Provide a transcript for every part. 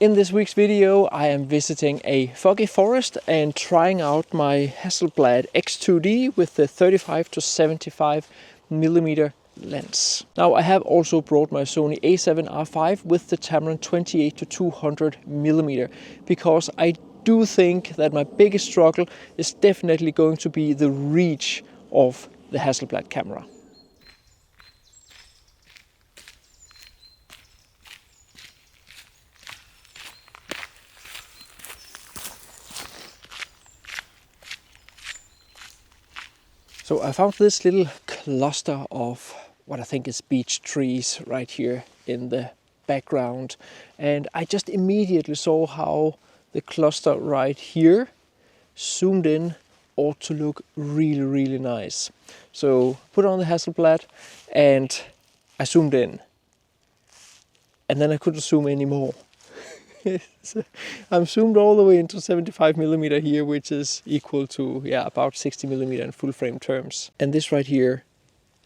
In this week's video, I am visiting a foggy forest and trying out my Hasselblad X2D with the 35 to 75 millimeter lens. Now I have also brought my Sony a7R5 with the Tamron 28 to 200 millimeter because I do think that my biggest struggle is definitely going to be the reach of the Hasselblad camera. So I found this little cluster of what I think is beech trees right here in the background, and I just immediately saw how the cluster right here zoomed in ought to look really nice. So put on the Hasselblad and I zoomed in, and then I couldn't zoom anymore. So I'm zoomed all the way into 75 millimeter here, which is equal to about 60 millimeter in full frame terms. And this right here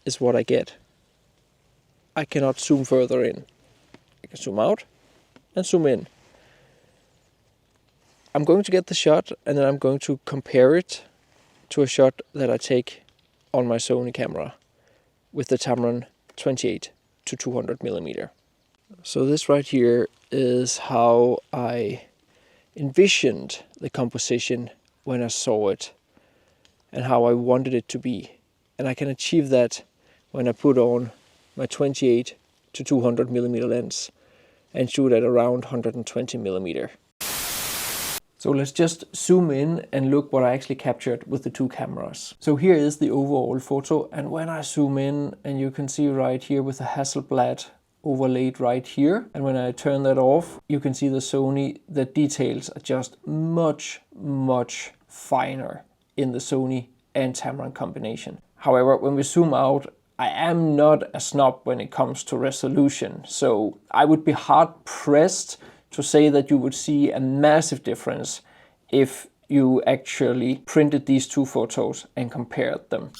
is what I get. I cannot zoom further in. I can zoom out and zoom in. I'm going to get the shot and then I'm going to compare it to a shot that I take on my Sony camera with the Tamron 28 to 200 millimeter. So this right here is how I envisioned the composition when I saw it and how I wanted it to be. And I can achieve that when I put on my 28 to 200 millimeter lens and shoot at around 120 millimeter. So let's just zoom in and look what I actually captured with the two cameras. So here is the overall photo, and when I zoom in, and you can see right here with the Hasselblad overlaid right here, and when I turn that off, you can see the Sony, the details are just much finer in the Sony and Tamron combination. However, when we zoom out, I am not a snob when it comes to resolution, so I would be hard pressed to say that you would see a massive difference if you actually printed these two photos and compared them.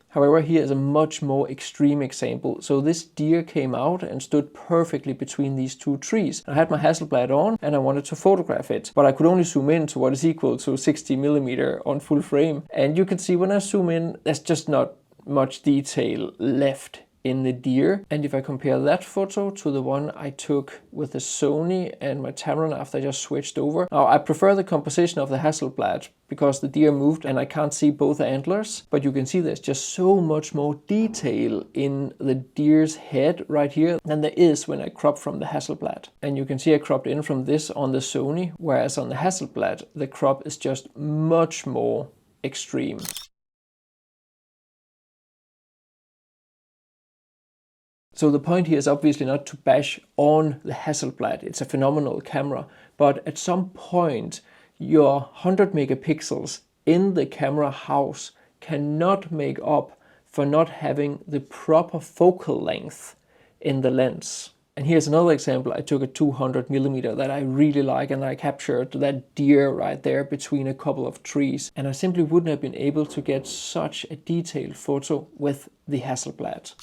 However, here is a much more extreme example. So this deer came out and stood perfectly between these two trees. I had my Hasselblad on and I wanted to photograph it, but I could only zoom in to what is equal to 60 millimeter on full frame. And you can see when I zoom in, there's just not much detail left in the deer. And if I compare that photo to the one I took with the Sony and my Tamron after I just switched over. Now I prefer the composition of the Hasselblad because the deer moved and I can't see both antlers, but you can see there's just so much more detail in the deer's head right here than there is when I crop from the Hasselblad. And you can see I cropped in from this on the Sony, whereas on the Hasselblad the crop is just much more extreme. So the point here is obviously not to bash on the Hasselblad. It's a phenomenal camera, but at some point your 100 megapixels in the camera house cannot make up for not having the proper focal length in the lens. And here's another example. I took a 200 millimeter that I really like, and I captured that deer right there between a couple of trees. And I simply wouldn't have been able to get such a detailed photo with the Hasselblad.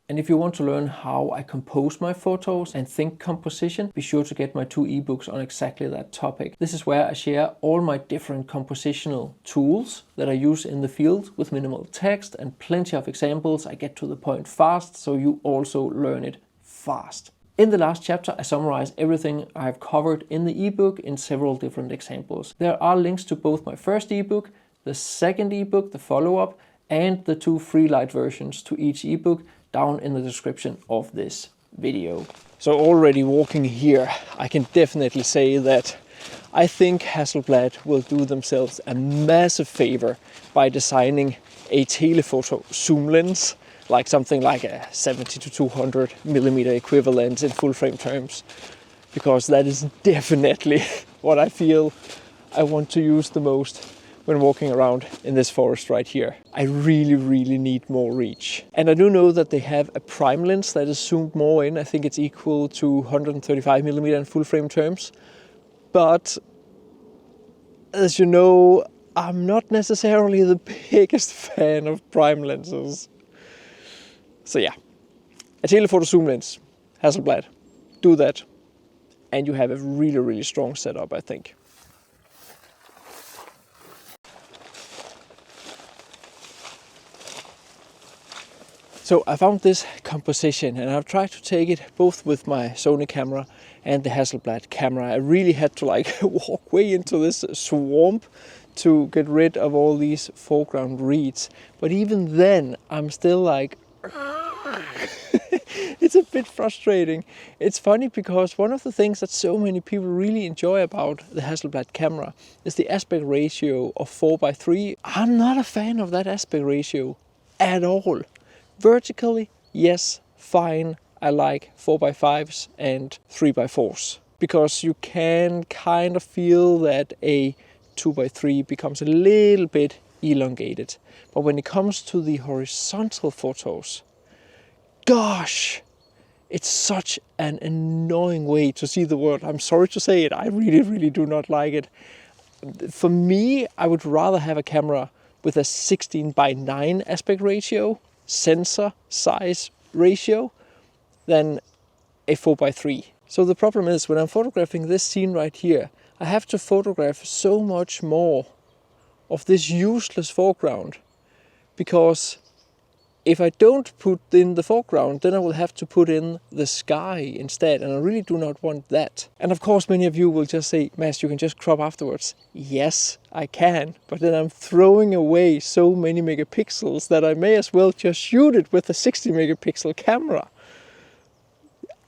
And if you want to learn how I compose my photos and think composition, be sure to get my 2 ebooks on exactly that topic. This is where I share all my different compositional tools that I use in the field with minimal text and plenty of examples. I get to the point fast, so you also learn it fast. In the last chapter, I summarize everything I've covered in the ebook in several different examples. There are links to both my first ebook, the second ebook, the follow-up, and the 2 free light versions to each ebook down in the description of this video. So already walking here, I can definitely say that I think Hasselblad will do themselves a massive favor by designing a telephoto zoom lens, like something like a 70 to 200 millimeter equivalent in full frame terms, because that is definitely what I feel I want to use the most when walking around in this forest right here. I really need more reach. And I do know that they have a prime lens that is zoomed more in. I think it's equal to 135 millimeter in full frame terms. But as you know, I'm not necessarily the biggest fan of prime lenses. So yeah, a telephoto zoom lens, Hasselblad, do that. And you have a really, really strong setup, I think. So I found this composition and I've tried to take it both with my Sony camera and the Hasselblad camera. I really had to like walk way into this swamp to get rid of all these foreground reeds. But even then, I'm still like, it's a bit frustrating. It's funny because one of the things that so many people really enjoy about the Hasselblad camera is the aspect ratio of 4:3. I'm not a fan of that aspect ratio at all. Vertically, yes, fine. I like 4:5s and 3:4s because you can kind of feel that a 2:3 becomes a little bit elongated. But when it comes to the horizontal photos, gosh, it's such an annoying way to see the world. I'm sorry to say it, I really, really do not like it. For me, I would rather have a camera with a 16:9 aspect ratio, sensor size ratio, than a 4:3. So the problem is when I'm photographing this scene right here, I have to photograph so much more of this useless foreground, because if I don't put in the foreground, then I will have to put in the sky instead, and I really do not want that. And of course many of you will just say, Mads, you can just crop afterwards. Yes, I can, but then I'm throwing away so many megapixels that I may as well just shoot it with a 60 megapixel camera.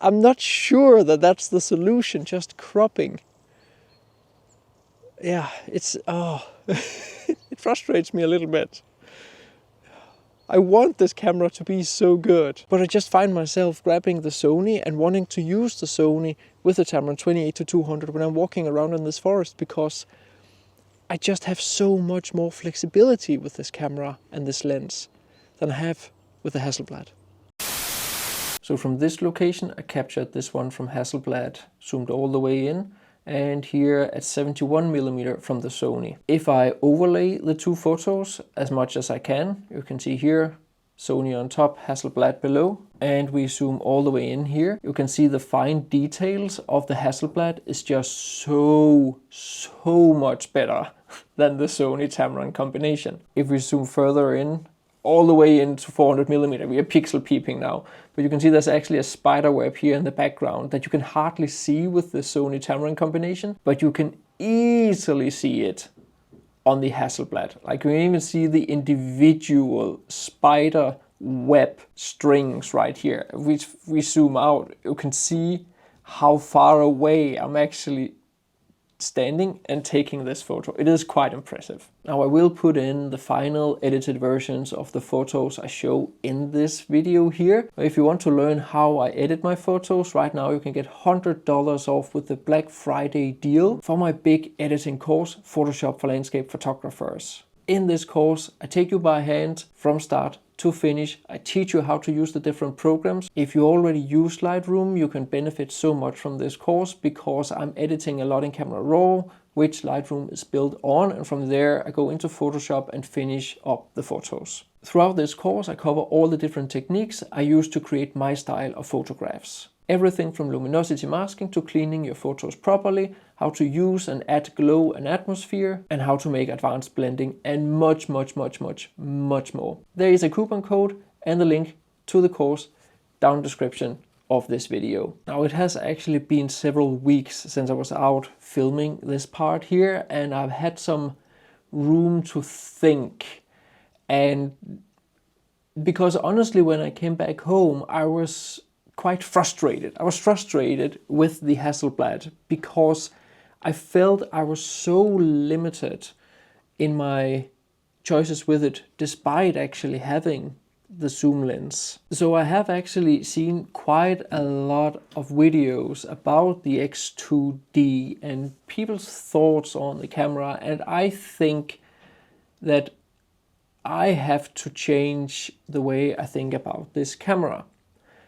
I'm not sure that that's the solution, just cropping. Yeah, it's, it frustrates me a little bit. I want this camera to be so good, but I just find myself grabbing the Sony and wanting to use the Sony with the Tamron 28-200 when I'm walking around in this forest, because I just have so much more flexibility with this camera and this lens than I have with the Hasselblad. So from this location I captured this one from Hasselblad, zoomed all the way in, and here at 71mm from the Sony. If I overlay the two photos as much as I can, you can see here Sony on top, Hasselblad below, and we zoom all the way in here, you can see the fine details of the Hasselblad is just so much better than the Sony Tamron combination. If we zoom further in, all the way into 400mm, we are pixel peeping now, but you can see there's actually a spider web here in the background that you can hardly see with the Sony Tamron combination, but you can easily see it on the Hasselblad. Like you can even see the individual spider web strings right here. If we zoom out, you can see how far away I'm actually standing and taking this photo. It is quite impressive. Now I will put in the final edited versions of the photos I show in this video here. If you want to learn how I edit my photos, right now you can get $100 off with the Black Friday deal for my big editing course, Photoshop for Landscape Photographers. In this course, I take you by hand from start to finish. I teach you how to use the different programs. If you already use Lightroom, you can benefit so much from this course because I'm editing a lot in Camera Raw, which Lightroom is built on, and from there I go into Photoshop and finish up the photos. Throughout this course I cover all the different techniques I use to create my style of photographs. Everything from luminosity masking to cleaning your photos properly, how to use and add glow and atmosphere, and how to make advanced blending, and much more. There is a coupon code and the link to the course down in the description of this video. Now it has actually been several weeks since I was out filming this part here, and I've had some room to think. And because honestly when I came back home I was quite frustrated. I was frustrated with the Hasselblad because I felt I was so limited in my choices with it, despite actually having the zoom lens. So I have actually seen quite a lot of videos about the X2D and people's thoughts on the camera, and I think that I have to change the way I think about this camera.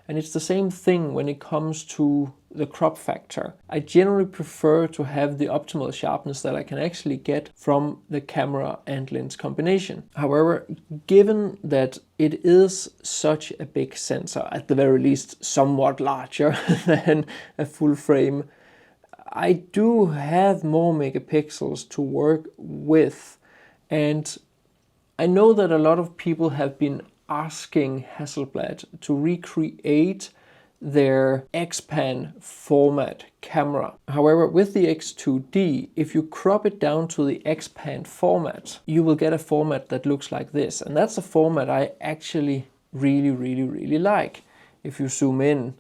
And it's the same thing when it comes to the crop factor. I generally prefer to have the optimal sharpness that I can actually get from the camera and lens combination. However, given that it is such a big sensor, at the very least somewhat larger than a full frame, I do have more megapixels to work with. And I know that a lot of people have been asking Hasselblad to recreate their X-Pan format camera. However, with the X2D, if you crop it down to the X-Pan format, you will get a format that looks like this. And that's a format I actually really like. If you zoom in,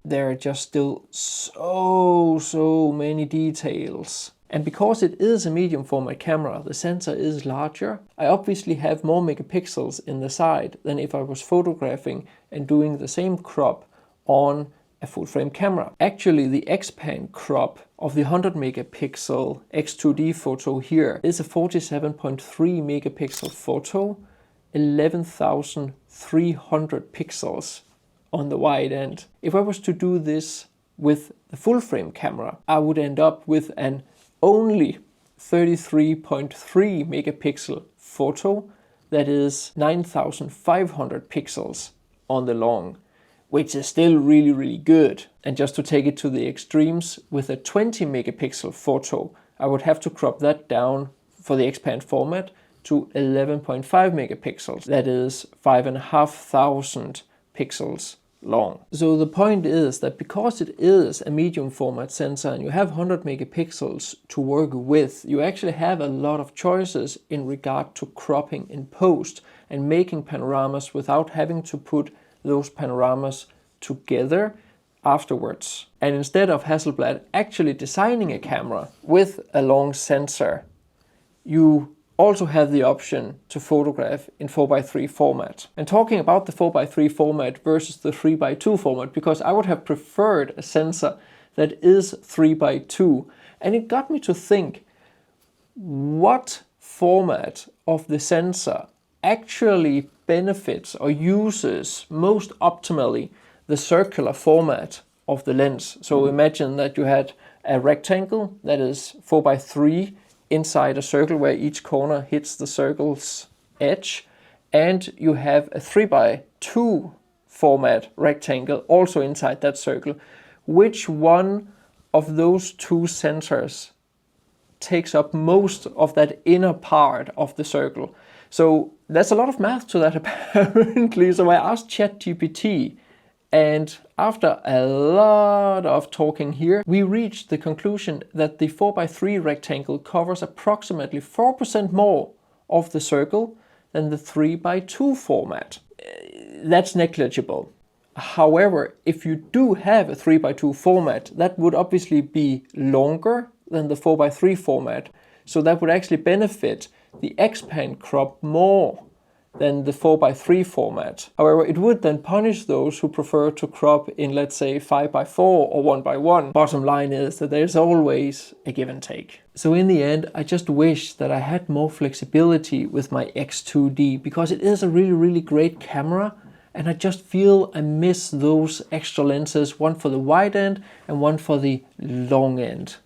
there are just still so many details. And because it is a medium format camera, the sensor is larger. I obviously have more megapixels in the side than if I was photographing and doing the same crop on a full frame camera. Actually, the X-Pan crop of the 100 megapixel X2D photo here is a 47.3 megapixel photo, 11,300 pixels on the wide end. If I was to do this with the full frame camera, I would end up with an only 33.3 megapixel photo that is 9,500 pixels on the long, which is still really good. And just to take it to the extremes, with a 20 megapixel photo, I would have to crop that down for the X-Pan format to 11.5 megapixels. That is 5,500 pixels long. So the point is that because it is a medium format sensor and you have 100 megapixels to work with, you actually have a lot of choices in regard to cropping in post and making panoramas without having to put those panoramas together afterwards. And instead of Hasselblad actually designing a camera with a long sensor, you also have the option to photograph in 4:3 format. And talking about the 4:3 format versus the 3:2 format, because I would have preferred a sensor that is 3:2, and it got me to think, what format of the sensor actually benefits or uses most optimally the circular format of the lens. So imagine that you had a rectangle that is 4:3 inside a circle where each corner hits the circle's edge, and you have a 3:2 format rectangle also inside that circle. Which one of those two sensors takes up most of that inner part of the circle? So there's a lot of math to that apparently. So I asked ChatGPT, and after a lot of talking here, we reached the conclusion that the 4:3 rectangle covers approximately 4% more of the circle than the 3:2 format. That's negligible. However, if you do have a 3:2 format, that would obviously be longer than the 4:3 format. So that would actually benefit the X-Pan crop more than the 4:3 format. However, it would then punish those who prefer to crop in, let's say, 5:4 or 1:1. Bottom line is that there's always a give and take. So in the end, I just wish that I had more flexibility with my X2D, because it is a really great camera, and I just feel I miss those extra lenses, one for the wide end and one for the long end.